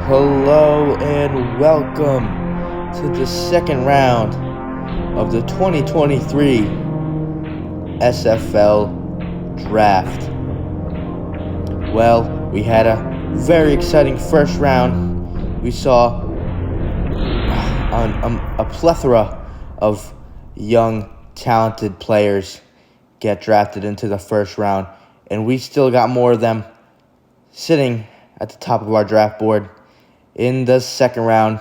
Hello and welcome to the second round of the 2023 Sfl Draft. Well, we had a very exciting first round. We saw a plethora of young, talented players get drafted into the first round, and we still got more of them sitting at the top of our draft board in the second round.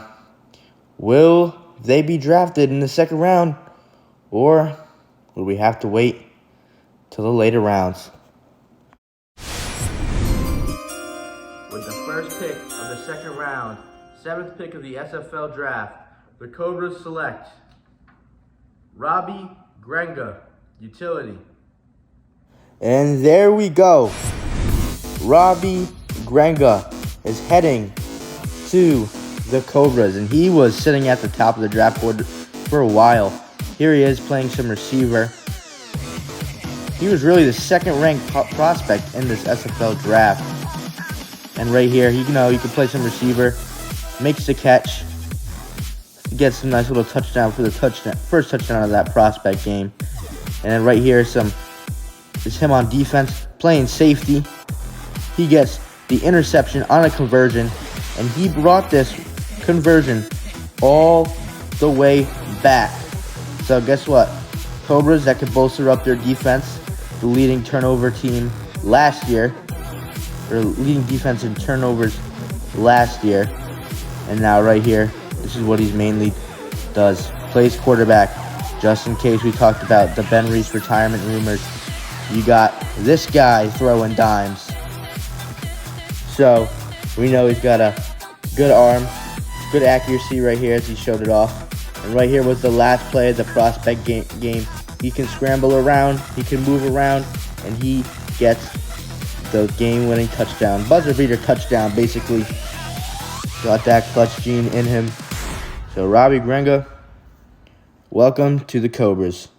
Will they be drafted in the second round, or will we have to wait till the later rounds? With the first pick of the second round, 7th pick of the Sfl Draft, the Cobras select Robbie Grenga, utility. And there we go. Robbie Grenga is heading to the Cobras, and he was sitting at the top of the draft board for a while. Here he is playing some receiver. He was really the second-ranked prospect in this SFL draft. And right here, he can play some receiver, makes the catch, gets a nice little touchdown for the first touchdown of that prospect game. And then right here is him on defense playing safety. He gets the interception on a conversion, and he brought this conversion all the way back. So guess what? Cobras that could bolster up their defense, the leading turnover team last year, or leading defense in turnovers last year. And now right here, this is what he mainly does. Plays quarterback. Just in case we talked about the Ben Reese retirement rumors, you got this guy throwing dimes. So we know he's got a good arm, good accuracy right here as he showed it off. And right here was the last play of the prospect game. He can scramble around, he can move around, and he gets the game-winning touchdown. Buzzer beater touchdown, basically. Got that clutch gene in him. So Robbie Grenga, welcome to the Cobras.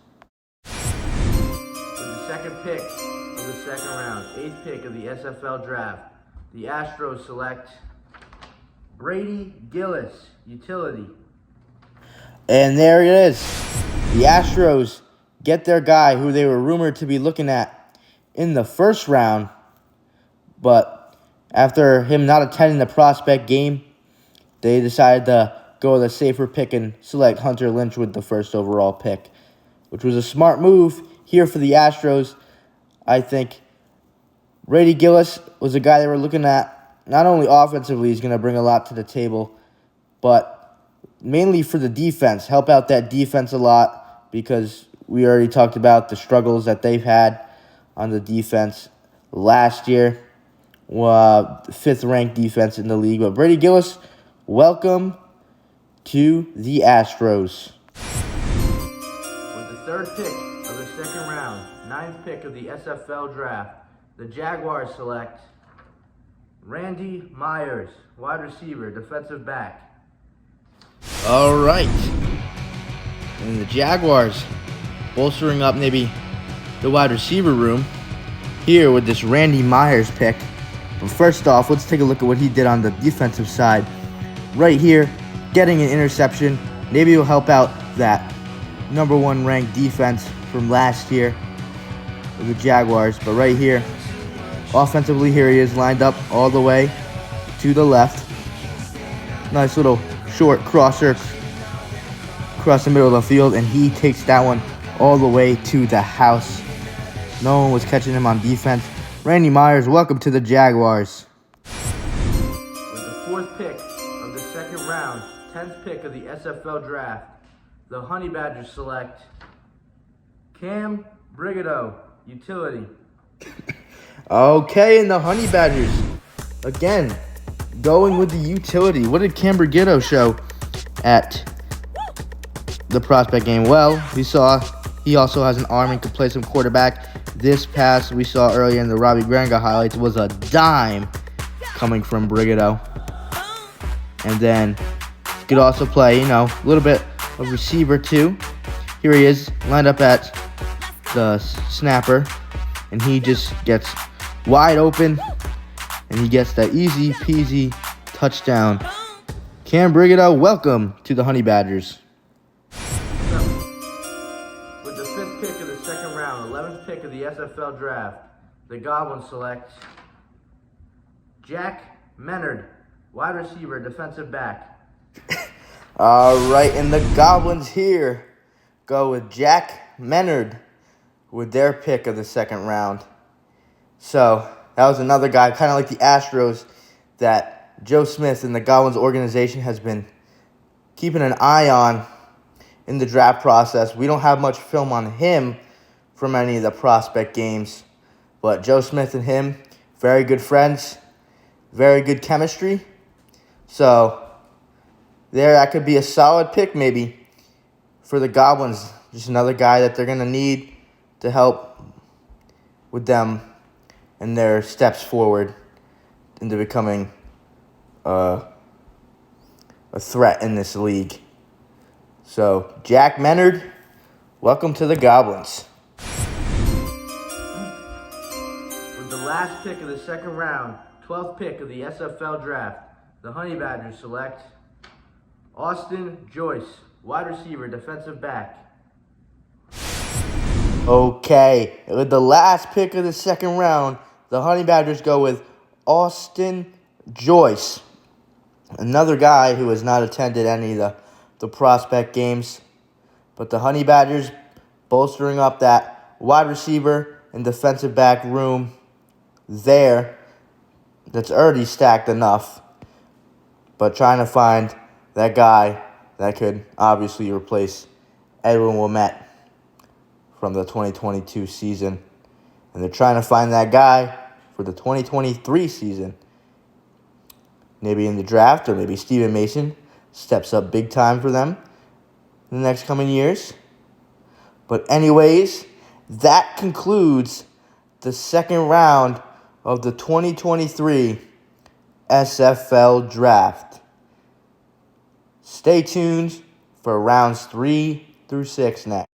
With the second pick of the second round, 8th pick of the SFL Draft, the Astros select Brady Gillis, utility. And there it is. The Astros get their guy who they were rumored to be looking at in the first round. But after him not attending the prospect game, they decided to go with a safer pick and select Hunter Lynch with the first overall pick, which was a smart move here for the Astros. I think Brady Gillis was a guy they were looking at. Not only offensively, he's going to bring a lot to the table, but mainly for the defense. Help out that defense a lot, because we already talked about the struggles that they've had on the defense last year. 5th-ranked defense in the league. But Brady Gillis, welcome to the Astros. With the 3rd pick of the second round, 9th pick of the SFL Draft, the Jaguars select Randy Myers, wide receiver, defensive back. All right. And the Jaguars bolstering up maybe the wide receiver room here with this Randy Myers pick. But first off, let's take a look at what he did on the defensive side. Right here, getting an interception. Maybe it'll help out that number 1 ranked defense from last year with the Jaguars. But right here, offensively, here he is lined up all the way to the left. Nice little short crosser across the middle of the field, and he takes that one all the way to the house. No one was catching him on defense. Randy Myers, welcome to the Jaguars. With the 4th pick of the second round, 10th pick of the SFL Draft, the Honey Badgers select Cam Brigado, utility. Okay, and the Honey Badgers, again, going with the utility. What did Cam Brigado show at the prospect game? Well, we saw he also has an arm and can play some quarterback. This pass we saw earlier in the Robbie Grenga highlights was a dime coming from Brigado. And then he could also play, a little bit of receiver too. Here he is, lined up at the snapper, and he just gets wide open, and he gets that easy peasy touchdown. Cam Brigida, welcome to the Honey Badgers. With the 5th pick of the second round, 11th pick of the SFL Draft, the Goblins select Jack Menard, wide receiver, defensive back. All right, and the Goblins here go with Jack Menard with their pick of the second round. So that was another guy, kind of like the Astros, that Joe Smith and the Goblins organization has been keeping an eye on in the draft process. We don't have much film on him from any of the prospect games, but Joe Smith and him, very good friends, very good chemistry. So that could be a solid pick maybe for the Goblins. Just another guy that they're going to need to help with them and their steps forward into becoming a threat in this league. So, Jack Menard, welcome to the Goblins. With the last pick of the second round, 12th pick of the SFL Draft, the Honey Badgers select Austin Joyce, wide receiver, defensive back. Okay, with the last pick of the second round, the Honey Badgers go with Austin Joyce, another guy who has not attended any of the prospect games. But the Honey Badgers bolstering up that wide receiver and defensive back room there that's already stacked enough. But trying to find that guy that could obviously replace Edwin Wilmette from the 2022 season. And they're trying to find that guy for the 2023 season. Maybe in the draft, or maybe Steven Mason steps up big time for them in the next coming years. But anyways, that concludes the second round of the 2023 SFL Draft. Stay tuned for rounds 3 through 6 next.